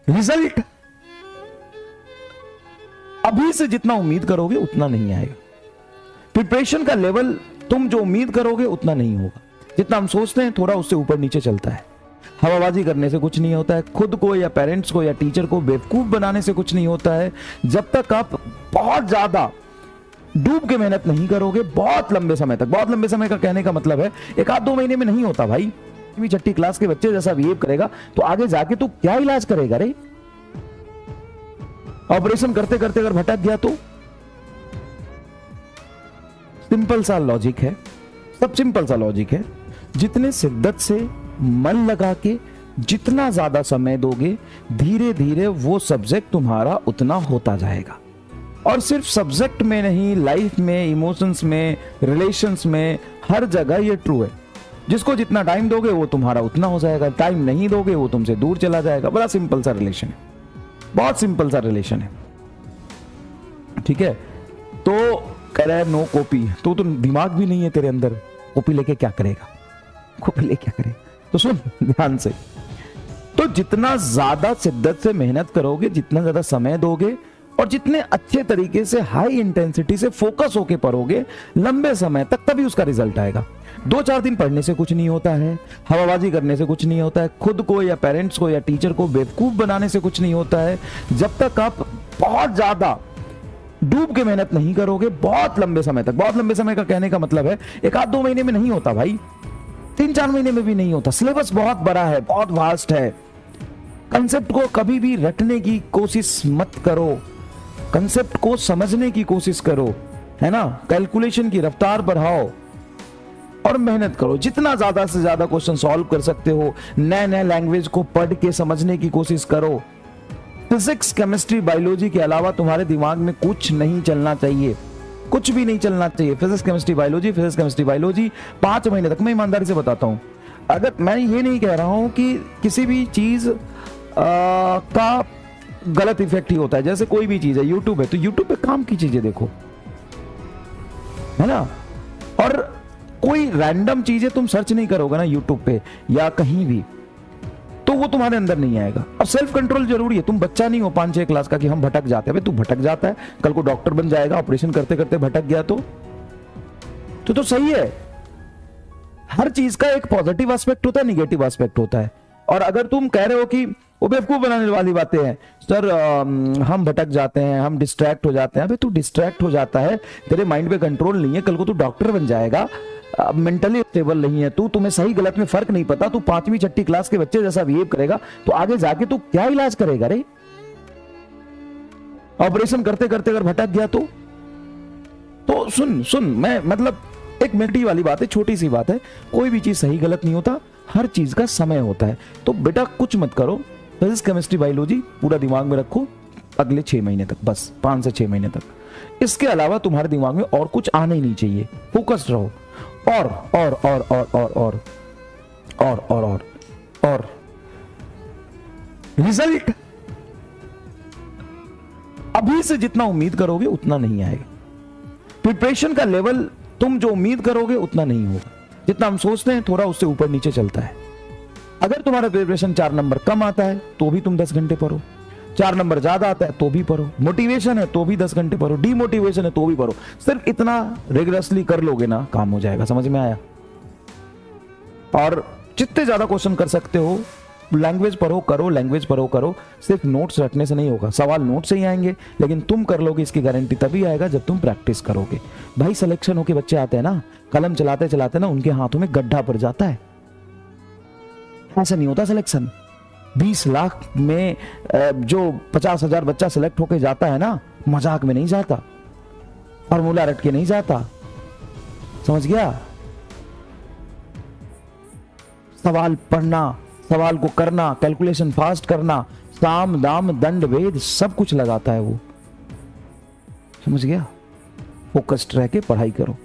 Result अभी से जितना उम्मीद करोगे उतना नहीं आएगा। प्रिपरेशन का लेवल तुम जो उम्मीद करोगे उतना नहीं होगा। जितना हम सोचते हैं थोड़ा उससे ऊपर नीचे चलता है। हवाबाजी करने से कुछ नहीं होता है। खुद को या पेरेंट्स को या टीचर को बेवकूफ बनाने से कुछ नहीं होता है। जब तक आप बहुत ज्यादा डूब के मेहनत नहीं करोगे बहुत लंबे समय तक, बहुत लंबे समय का कहने का मतलब है एक आध 2 महीने में नहीं होता भाई। छठी क्लास के बच्चे जैसा बिहेव करेगा तो आगे जाके तू क्या इलाज करेगा रे? ऑपरेशन करते करते अगर भटक गया तो? सिंपल सा लॉजिक है, सब सिंपल सा लॉजिक है। जितने शिद्दत से मन लगा के जितना ज्यादा समय दोगे धीरे धीरे वो सब्जेक्ट तुम्हारा उतना होता जाएगा। और सिर्फ सब्जेक्ट में नहीं, लाइफ में, इमोशंस में, रिलेशंस में, हर जगह ये ट्रू है। जिसको जितना टाइम दोगे वो तुम्हारा उतना हो जाएगा। टाइम नहीं दोगे वो तुमसे दूर चला जाएगा। बड़ा सिंपल सा रिलेशन है, बहुत सिंपल सा रिलेशन है। ठीक है, तो कह रहा है नो कॉपी, तो दिमाग भी नहीं है तेरे अंदर, कॉपी लेके क्या करेगा? कॉपी लेके क्या करेगा? तो सुन ध्यान से, तो जितना ज्यादा शिद्दत से मेहनत करोगे, जितना ज्यादा समय दोगे और जितने अच्छे तरीके से हाई इंटेंसिटी से फोकस होके पढ़ोगे लंबे समय तक, तभी उसका रिजल्ट आएगा। 2-4 दिन पढ़ने से कुछ नहीं होता है। हवाबाजी करने से कुछ नहीं होता है। खुद को या पेरेंट्स को या टीचर को बेवकूफ बनाने से कुछ नहीं होता है। जब तक आप बहुत ज्यादा डूब के मेहनत नहीं करोगे बहुत लंबे समय तक, बहुत लंबे समय का कहने का मतलब है एक आध 2 महीने में नहीं होता भाई, 3-4 महीने में भी नहीं होता। सिलेबस बहुत बड़ा है, बहुत वास्ट है। कंसेप्ट को कभी भी रटने की कोशिश मत करो, कंसेप्ट को समझने की कोशिश करो, है ना। कैलकुलेशन की रफ्तार बढ़ाओ और मेहनत करो। जितना ज्यादा से ज्यादा क्वेश्चन सॉल्व कर सकते हो, नए नए लैंग्वेज को पढ़ के समझने की कोशिश करो। फिजिक्स, केमिस्ट्री, बायोलॉजी के अलावा तुम्हारे दिमाग में कुछ नहीं चलना चाहिए, कुछ भी नहीं चलना चाहिए। Physics chemistry biology, physics chemistry biology 5 महीने तक। मैं ईमानदारी से बताता हूं, अगर मैं ये नहीं कह रहा हूं कि किसी भी चीज का गलत इफेक्ट ही होता है। जैसे कोई भी चीज है, यूट्यूब है तो यूट्यूब पे काम की चीजें देखो, है ना। और कोई रैंडम चीजें तुम सर्च नहीं करोगे ना यूट्यूब पे या कहीं भी, तो वो तुम्हारे अंदर नहीं आएगा। और सेल्फ कंट्रोल जरूरी है। तुम बच्चा नहीं हो 5-6 क्लास का कि हम भटक जाते हैं। तू भटक जाता है, कल को डॉक्टर बन जाएगा, ऑपरेशन करते करते भटक गया तो सही है। हर चीज का एक पॉजिटिव एस्पेक्ट होता है, निगेटिव एस्पेक्ट होता है। और अगर तुम कह रहे हो कि वो बेवकूफ बनाने वाली बातें हैं सर, हम भटक जाते हैं, हम डिस्ट्रैक्ट हो जाते हैं। अबे तू डिस्ट्रैक्ट हो जाता है, तेरे माइंड पे कंट्रोल नहीं है, कल को तू डॉक्टर बन जाएगा, मेंटली स्टेबल नहीं है तू, तुम्हें सही गलत में फर्क नहीं पता, तू 5वीं-6ठी क्लास के बच्चे जैसा बिहेव करेगा तो आगे जाके तू क्या इलाज करेगा रे? ऑपरेशन करते करते अगर भटक गया तो सुन मैं मतलब एक मिनटी वाली बात है, छोटी सी बात है। कोई भी चीज सही गलत नहीं होता, हर चीज का समय होता है। तो बेटा कुछ मत करो, फिजिक्स केमिस्ट्री बायोलॉजी पूरा दिमाग में रखो अगले 6 महीने तक, बस 5 से 6 महीने तक। इसके अलावा तुम्हारे दिमाग में और कुछ आना ही नहीं चाहिए। फोकस्ड रहो और रिजल्ट अभी से जितना उम्मीद करोगे उतना नहीं आएगा। प्रिपरेशन का लेवल तुम जो उम्मीद करोगे उतना नहीं होगा। जितना हम सोचते हैं थोड़ा उससे ऊपर नीचे चलता है। अगर तुम्हारा प्रिपरेशन 4 नंबर कम आता है तो भी तुम 10 घंटे पढ़ो, 4 नंबर ज्यादा आता है तो भी पढ़ो, मोटिवेशन है तो भी 10 घंटे पढ़ो, डीमोटिवेशन है तो भी पढ़ो। सिर्फ इतना रिगरसली कर लोगे ना, काम हो जाएगा। समझ में आया? और जितने ज्यादा क्वेश्चन कर सकते हो, लैंग्वेज पढ़ो करो, लैंग्वेज पढ़ो करो। सिर्फ नोट्स रटने से नहीं होगा, सवाल नोट से ही आएंगे, लेकिन तुम कर लोगे इसकी गारंटी तभी आएगा जब तुम प्रैक्टिस करोगे। भाई सिलेक्शन होके बच्चे आते हैं ना, कलम चलाते चलाते ना उनके हाथों में गड्ढा पड़ जाता है। ऐसा नहीं होता सिलेक्शन। 20 लाख में जो 50,000 बच्चा सिलेक्ट होके जाता है ना, मजाक में नहीं जाता, फॉर्मूला रट के नहीं जाता। समझ गया? सवाल पढ़ना, सवाल को करना, कैलकुलेशन फास्ट करना, साम दाम दंड भेद सब कुछ लगाता है वो। समझ गया? फोकस्ड रह के पढ़ाई करो।